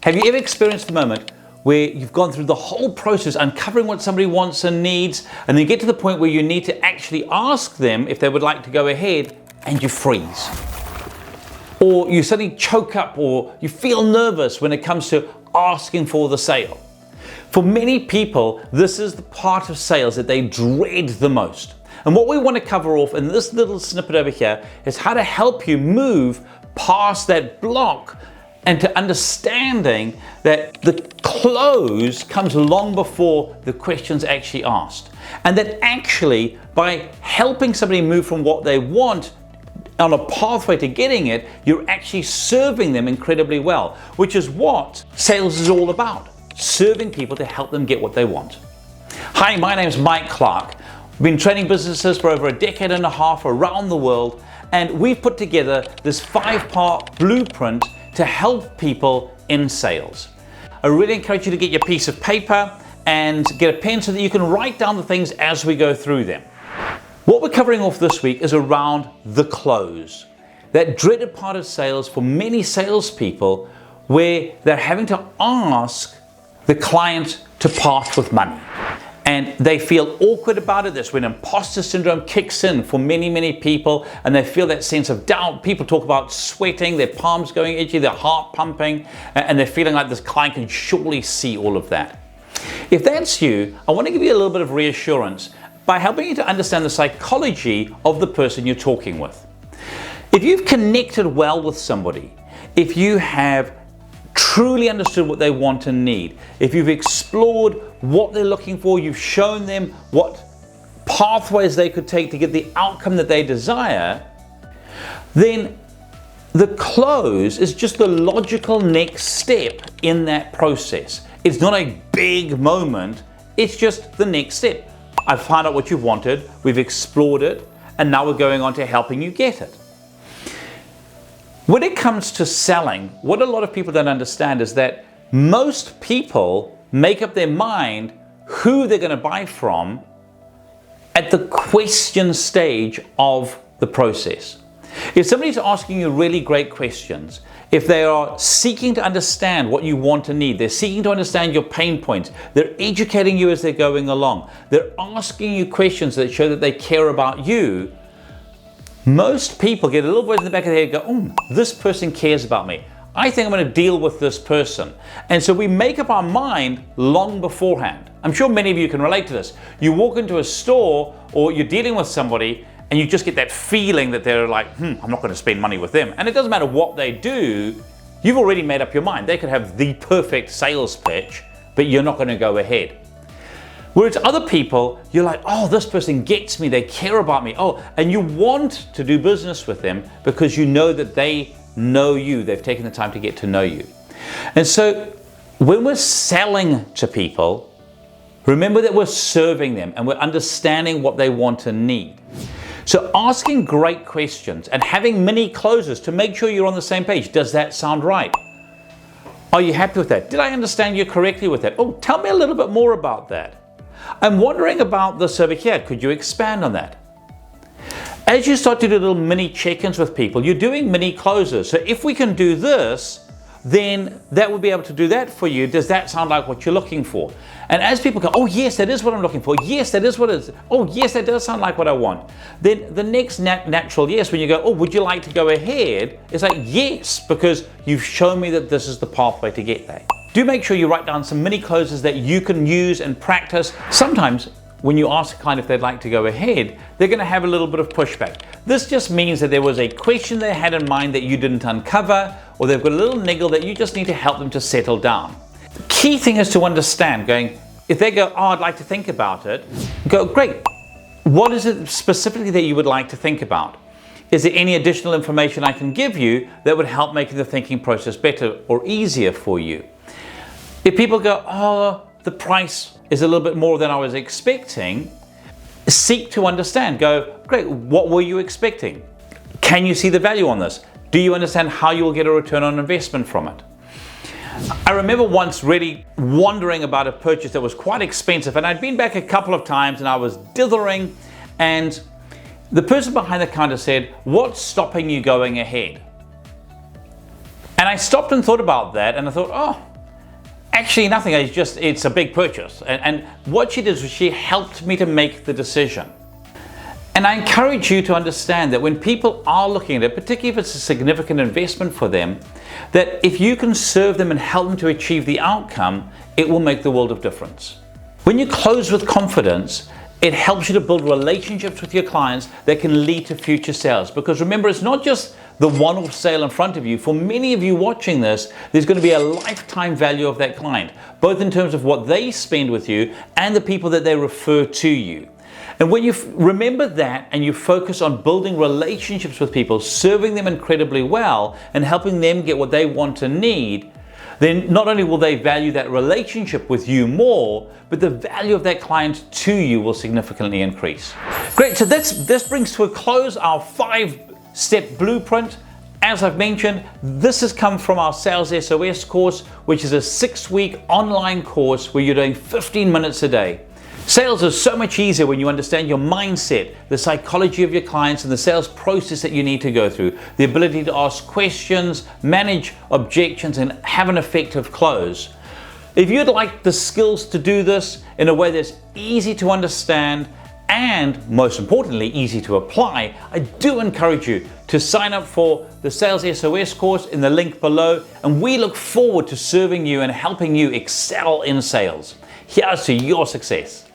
Have you ever experienced the moment where you've gone through the whole process uncovering what somebody wants and needs, and then you get to the point where you need to actually ask them if they would like to go ahead, and you freeze? Or you suddenly choke up, or you feel nervous when it comes to asking for the sale. For many people, this is the part of sales that they dread the most. And what we want to cover off in this little snippet over here is how to help you move past that block and to understanding that the close comes long before the question's actually asked. And that actually, by helping somebody move from what they want on a pathway to getting it, you're actually serving them incredibly well, which is what sales is all about. Serving people to help them get what they want. Hi, my name is Mike Clark. I've been training businesses for over a decade and a half around the world, and we've put together this 5-part blueprint to help people in sales. I really encourage you to get your piece of paper and get a pen so that you can write down the things as we go through them. What we're covering off this week is around the close. That dreaded part of sales for many salespeople, where they're having to ask the client to part with money. And they feel awkward about it. That's when imposter syndrome kicks in for many people, and they feel that sense of doubt. People talk about sweating, their palms going itchy, their heart pumping, and they're feeling like this client can surely see all of that. If that's you, I want to give you a little bit of reassurance by helping you to understand the psychology of the person you're talking with. If you've connected well with somebody, if you have truly understood what they want and need, if you've explored what they're looking for, you've shown them what pathways they could take to get the outcome that they desire, then the close is just the logical next step in that process. It's not a big moment, it's just the next step. I've found out what you wanted, we've explored it, and now we're going on to helping you get it. When it comes to selling, what a lot of people don't understand is that most people make up their mind who they're going to buy from at the question stage of the process. If somebody's asking you really great questions, if they are seeking to understand what you want and need, they're seeking to understand your pain points, they're educating you as they're going along, they're asking you questions that show that they care about you, most people get a little voice in the back of their head and go, oh, this person cares about me. I think I'm going to deal with this person. And so we make up our mind long beforehand. I'm sure many of you can relate to this. You walk into a store or you're dealing with somebody and you just get that feeling that they're like, I'm not going to spend money with them. And it doesn't matter what they do, you've already made up your mind. They could have the perfect sales pitch, but you're not going to go ahead. Whereas other people, you're like, oh, this person gets me, they care about me. Oh, and you want to do business with them because you know that they know you, they've taken the time to get to know you. And so when we're selling to people, remember that we're serving them and we're understanding what they want and need. So asking great questions and having mini closes to make sure you're on the same page. Does that sound right? Are you happy with that? Did I understand you correctly with that? Oh, tell me a little bit more about that. I'm wondering about this over here. Could you expand on that? As you start to do little mini check-ins with people, you're doing mini closes. So if we can do this, then that would be able to do that for you. Does that sound like what you're looking for? And as people go, oh yes, that is what I'm looking for. Yes, that is what it is. Oh yes, that does sound like what I want. Then the next natural yes, when you go, oh, would you like to go ahead? It's like, yes, because you've shown me that this is the pathway to get there. Do make sure you write down some mini closes that you can use and practice. Sometimes when you ask a client if they'd like to go ahead, they're going to have a little bit of pushback. This just means that there was a question they had in mind that you didn't uncover, or they've got a little niggle that you just need to help them to settle down. The key thing is to understand, if they go, oh, I'd like to think about it, go, great. What is it specifically that you would like to think about? Is there any additional information I can give you that would help make the thinking process better or easier for you? If people go, oh, the price is a little bit more than I was expecting, seek to understand. Go, great, what were you expecting? Can you see the value on this? Do you understand how you will get a return on investment from it? I remember once really wondering about a purchase that was quite expensive, and I'd been back a couple of times and I was dithering, and the person behind the counter said, what's stopping you going ahead? And I stopped and thought about that, and I thought, oh, Actually, nothing. It's a big purchase. And what she did was she helped me to make the decision. And I encourage you to understand that when people are looking at it, particularly if it's a significant investment for them, that if you can serve them and help them to achieve the outcome, it will make the world of difference. When you close with confidence, it helps you to build relationships with your clients that can lead to future sales. Because remember, it's not just the one-off sale in front of you. For many of you watching this, there's going to be a lifetime value of that client, both in terms of what they spend with you and the people that they refer to you. And when you remember that and you focus on building relationships with people, serving them incredibly well and helping them get what they want and need, then not only will they value that relationship with you more, but the value of that client to you will significantly increase. Great, so this brings to a close our 5-step blueprint. As I've mentioned, this has come from our Sales SOS course, which is a 6-week online course where you're doing 15 minutes a day. Sales is so much easier when you understand your mindset, the psychology of your clients, and the sales process that you need to go through, the ability to ask questions, manage objections, and have an effective close. If you'd like the skills to do this in a way that's easy to understand and, most importantly, easy to apply, I do encourage you to sign up for the Sales SOS course in the link below, and we look forward to serving you and helping you excel in sales. Here's to your success.